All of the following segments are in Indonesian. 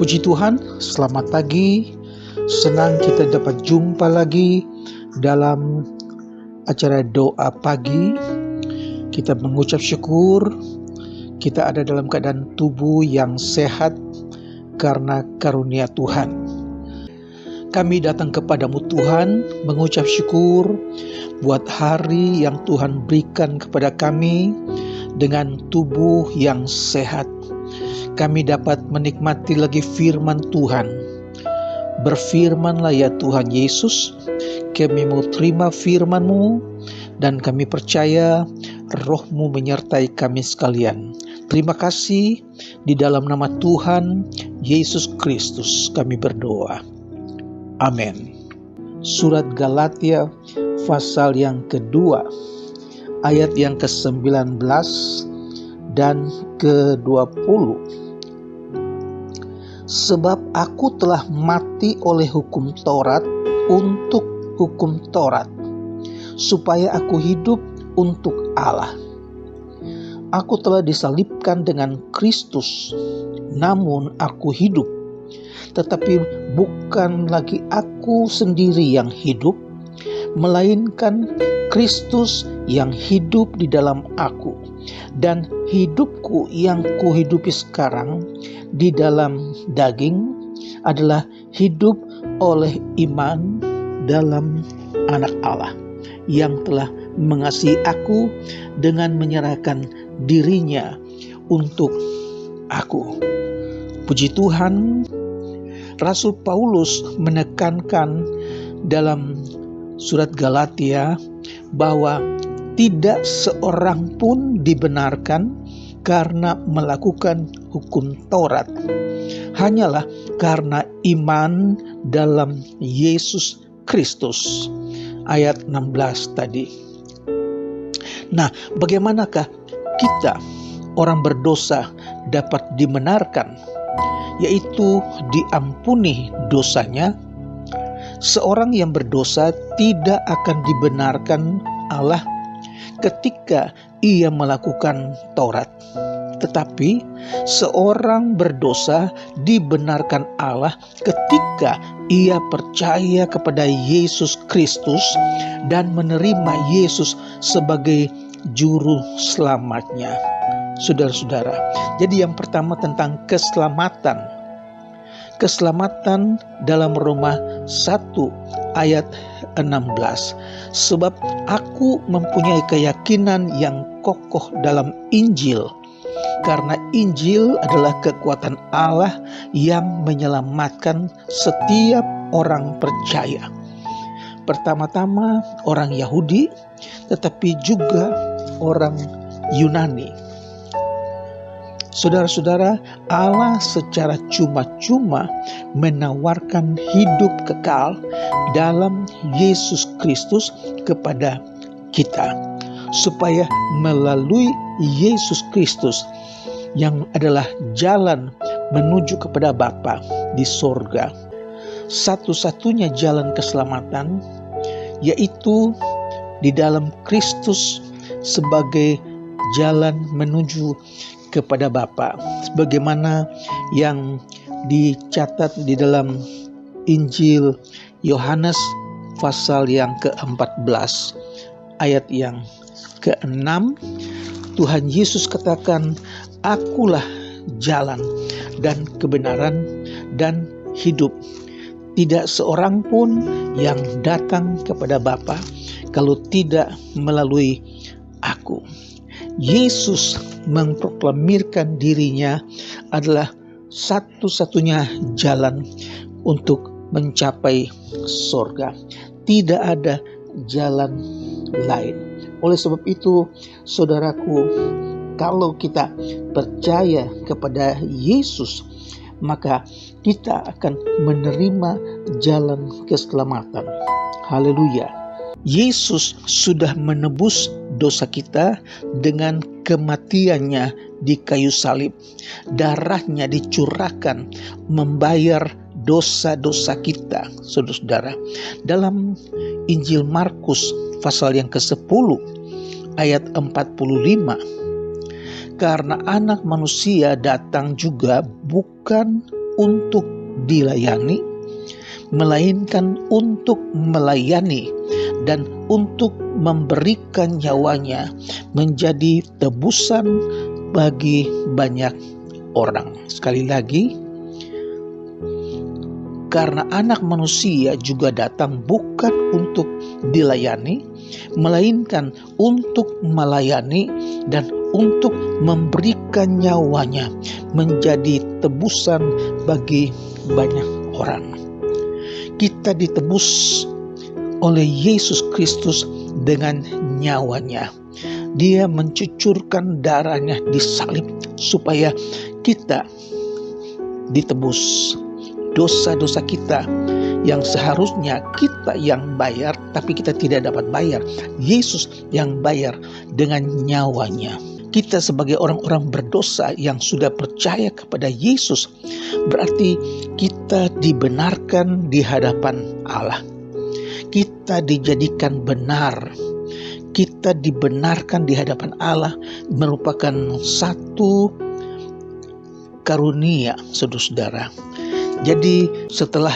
Puji Tuhan, selamat pagi. Senang kita dapat jumpa lagi dalam acara doa pagi. Kita mengucap syukur kita ada dalam keadaan tubuh yang sehat karena karunia Tuhan. Kami datang kepadamu Tuhan, mengucap syukur buat hari yang Tuhan berikan kepada kami dengan tubuh yang sehat. Kami dapat menikmati lagi firman Tuhan. Berfirmanlah ya Tuhan Yesus, kami mau terima firman-Mu dan kami percaya Roh-Mu menyertai kami sekalian. Terima kasih, di dalam nama Tuhan Yesus Kristus kami berdoa. Amin. Surat Galatia pasal yang kedua, ayat yang ke-19 dan ke-20. Sebab aku telah mati oleh hukum Taurat untuk hukum Taurat, supaya aku hidup untuk Allah. Aku telah disalibkan dengan Kristus, namun aku hidup. Tetapi bukan lagi aku sendiri yang hidup, melainkan Kristus yang hidup di dalam aku. Dan hidupku yang kuhidupi sekarang di dalam daging adalah hidup oleh iman dalam Anak Allah yang telah mengasihi aku dengan menyerahkan dirinya untuk aku. Puji Tuhan, Rasul Paulus menekankan dalam surat Galatia bahwa tidak seorang pun dibenarkan karena melakukan hukum Taurat, hanyalah karena iman dalam Yesus Kristus. Ayat 16 tadi. Nah, bagaimanakah kita orang berdosa dapat dibenarkan? Yaitu diampuni dosanya. Seorang yang berdosa tidak akan dibenarkan Allah ketika ia melakukan Taurat. Tetapi seorang berdosa dibenarkan Allah ketika ia percaya kepada Yesus Kristus dan menerima Yesus sebagai juru selamatnya. Saudara-saudara, jadi yang pertama tentang keselamatan. Keselamatan dalam Roma 1 ayat 16. Sebab aku mempunyai keyakinan yang kokoh dalam Injil, karena Injil adalah kekuatan Allah yang menyelamatkan setiap orang percaya. Pertama-tama orang Yahudi, tetapi juga orang Yunani. Saudara-saudara, Allah secara cuma-cuma menawarkan hidup kekal dalam Yesus Kristus kepada kita, supaya melalui Yesus Kristus yang adalah jalan menuju kepada Bapa di sorga, satu-satunya jalan keselamatan yaitu di dalam Kristus sebagai jalan menuju kepada Bapa, sebagaimana yang dicatat di dalam Injil Yohanes pasal yang ke-14 ayat yang ke-6. Tuhan Yesus katakan, akulah jalan dan kebenaran dan hidup. Tidak seorang pun yang datang kepada Bapa kalau tidak melalui aku. Yesus memproklamirkan dirinya adalah satu-satunya jalan untuk mencapai surga. Tidak ada jalan lain. Oleh sebab itu, saudaraku, kalau kita percaya kepada Yesus, maka kita akan menerima jalan keselamatan. Haleluya. Yesus sudah menebus dosa kita dengan kematiannya di kayu salib. Darahnya dicurahkan membayar dosa-dosa kita, saudara-saudara. Dalam Injil Markus pasal yang ke-10 ayat 45. Karena anak manusia datang juga bukan untuk dilayani, melainkan untuk melayani dan untuk memberikan nyawanya menjadi tebusan bagi banyak orang. Sekali lagi, karena Anak Manusia juga datang bukan untuk dilayani, melainkan untuk melayani dan untuk memberikan nyawanya menjadi tebusan bagi banyak orang. Kita ditebus oleh Yesus Kristus dengan nyawanya. Dia mencucurkan darahnya di salib supaya kita ditebus. Dosa-dosa kita yang seharusnya kita yang bayar, tapi kita tidak dapat bayar. Yesus yang bayar dengan nyawanya. Kita sebagai orang-orang berdosa yang sudah percaya kepada Yesus, berarti kita dibenarkan di hadapan Allah. Kita dijadikan benar. Kita dibenarkan di hadapan Allah merupakan satu karunia, saudara-saudara. Jadi setelah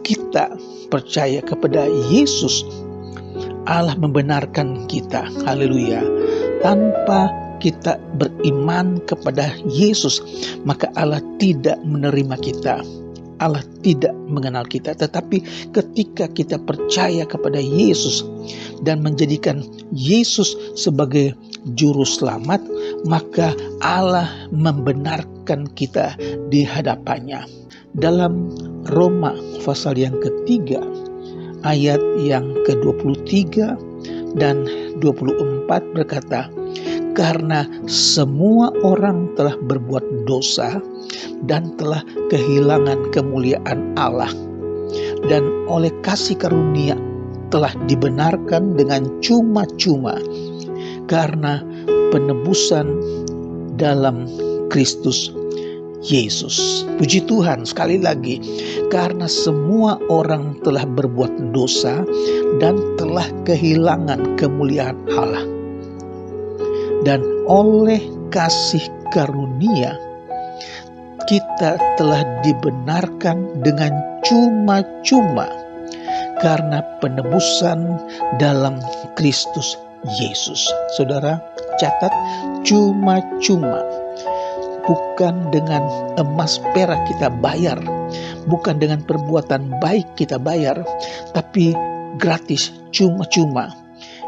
kita percaya kepada Yesus, Allah membenarkan kita. Haleluya. Tanpa kita beriman kepada Yesus, maka Allah tidak menerima kita. Allah tidak mengenal kita. Tetapi ketika kita percaya kepada Yesus dan menjadikan Yesus sebagai juru selamat, maka Allah membenarkan kita di hadapannya. Dalam Roma pasal yang ketiga, ayat yang ke-23 dan 24 berkata, karena semua orang telah berbuat dosa dan telah kehilangan kemuliaan Allah, dan oleh kasih karunia telah dibenarkan dengan cuma-cuma karena penebusan dalam Kristus Yesus. Puji Tuhan, sekali lagi, karena semua orang telah berbuat dosa dan telah kehilangan kemuliaan Allah, dan oleh kasih karunia kita telah dibenarkan dengan cuma-cuma karena penebusan dalam Kristus Yesus. Saudara, catat, cuma-cuma. Bukan dengan emas perak kita bayar, bukan dengan perbuatan baik kita bayar, tapi gratis, cuma-cuma.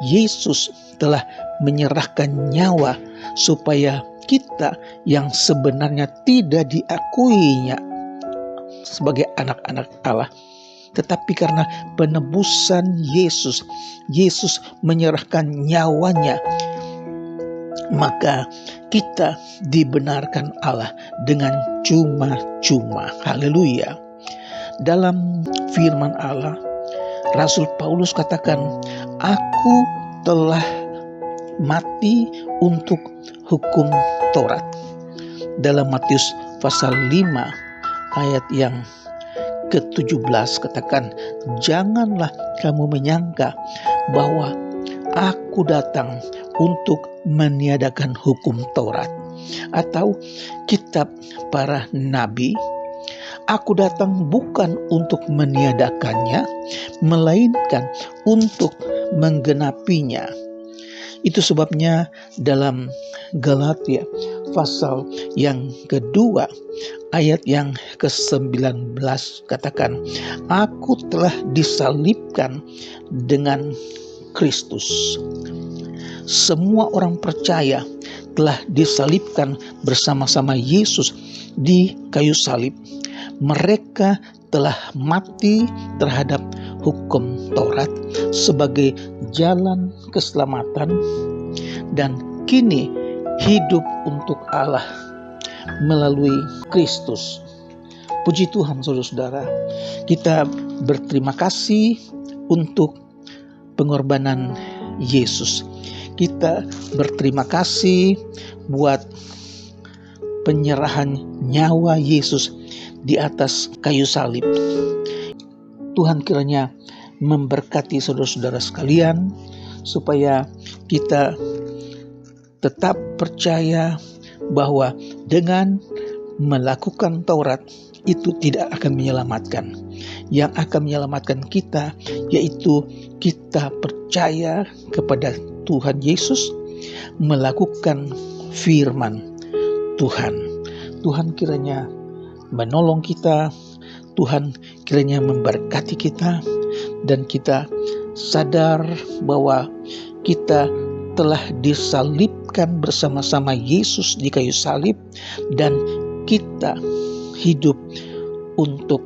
Yesus telah menyerahkan nyawa supaya kita yang sebenarnya tidak diakuinya sebagai anak-anak Allah, tetapi karena penebusan Yesus, Yesus menyerahkan nyawanya, maka kita dibenarkan Allah dengan cuma-cuma. Haleluya. Dalam firman Allah, Rasul Paulus katakan, aku telah mati untuk hukum Taurat. Dalam Matius pasal 5 ayat yang ke-17 katakan, janganlah kamu menyangka bahwa aku datang untuk meniadakan hukum Taurat atau kitab para nabi. Aku datang bukan untuk meniadakannya, melainkan untuk menggenapinya. Itu sebabnya dalam Galatia pasal yang kedua ayat yang ke-19 katakan, aku telah disalibkan dengan Kristus. Semua orang percaya telah disalibkan bersama-sama Yesus di kayu salib. Mereka telah mati terhadap hukum Taurat sebagai jalan keselamatan dan kini hidup untuk Allah melalui Kristus. Puji Tuhan, saudara-saudara. Kita berterima kasih untuk pengorbanan Yesus. Kita berterima kasih buat penyerahan nyawa Yesus di atas kayu salib. Tuhan kiranya memberkati saudara-saudara sekalian, supaya kita tetap percaya bahwa dengan melakukan Taurat itu tidak akan menyelamatkan. Yang akan menyelamatkan kita yaitu kita percaya kepada Tuhan Yesus, melakukan firman Tuhan. Tuhan kiranya menolong kita, Tuhan kiranya memberkati kita, dan kita sadar bahwa kita telah disalibkan bersama-sama Yesus di kayu salib, dan kita hidup untuk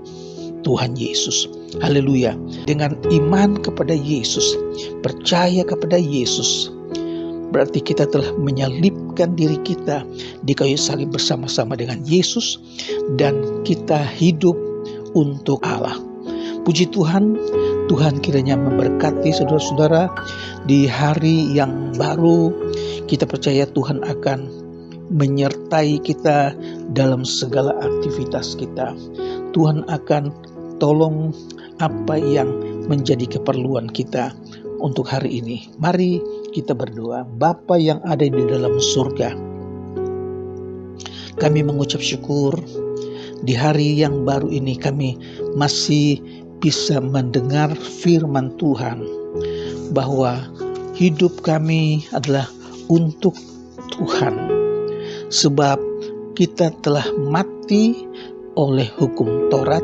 Tuhan Yesus. Haleluya. Dengan iman kepada Yesus, percaya kepada Yesus, berarti kita telah menyalibkan diri kita di kayu salib bersama-sama dengan Yesus, dan kita hidup untuk Allah. Puji Tuhan, Tuhan kiranya memberkati saudara-saudara di hari yang baru. Kita percaya Tuhan akan menyertai kita dalam segala aktivitas kita. Tuhan akan tolong apa yang menjadi keperluan kita untuk hari ini. Mari kita berdoa. Bapa yang ada di dalam surga, kami mengucap syukur di hari yang baru ini kami masih bisa mendengar firman Tuhan, bahwa hidup kami adalah untuk Tuhan, sebab kita telah mati oleh hukum Taurat,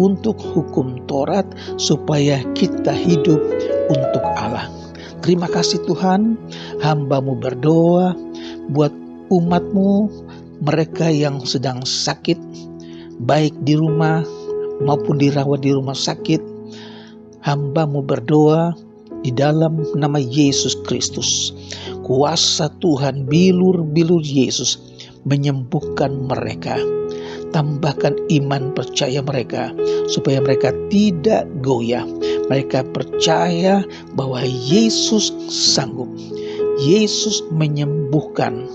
untuk hukum Taurat, supaya kita hidup untuk Allah. Terima kasih Tuhan, hamba-Mu berdoa buat umat-Mu, mereka yang sedang sakit, baik di rumah maupun dirawat di rumah sakit. Hamba-Mu berdoa di dalam nama Yesus Kristus, kuasa Tuhan, bilur-bilur Yesus menyembuhkan mereka. Tambahkan iman percaya mereka, supaya mereka tidak goyah. Mereka percaya bahwa Yesus sanggup, Yesus menyembuhkan.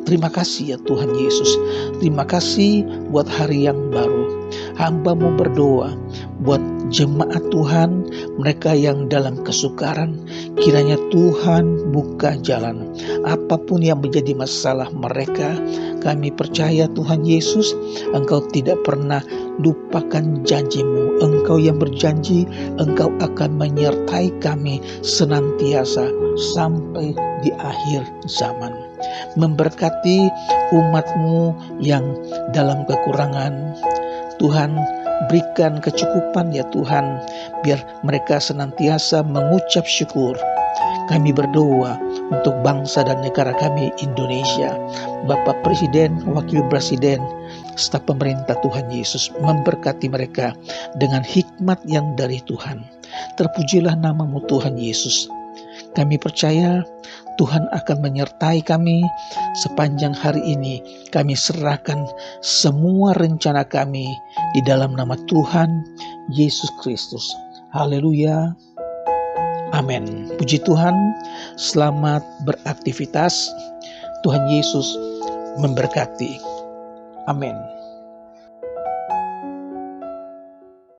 Terima kasih ya Tuhan Yesus. Terima kasih buat hari yang baru. Hamba-Mu berdoa buat jemaat Tuhan, mereka yang dalam kesukaran. Kiranya Tuhan buka jalan. Apapun yang menjadi masalah mereka, kami percaya Tuhan Yesus, Engkau tidak pernah lupakan janji-Mu. Engkau yang berjanji, Engkau akan menyertai kami senantiasa sampai di akhir zaman. Memberkati umat-Mu yang dalam kekurangan. Tuhan, berikan kecukupan ya Tuhan, biar mereka senantiasa mengucap syukur. Kami berdoa untuk bangsa dan negara kami Indonesia, Bapak Presiden, Wakil Presiden, staf pemerintah. Tuhan Yesus memberkati mereka dengan hikmat yang dari Tuhan. Terpujilah nama-Mu Tuhan Yesus. Kami percaya Tuhan akan menyertai kami sepanjang hari ini. Kami serahkan semua rencana kami di dalam nama Tuhan Yesus Kristus. Haleluya. Amin. Puji Tuhan. Selamat beraktivitas. Tuhan Yesus memberkati. Amin.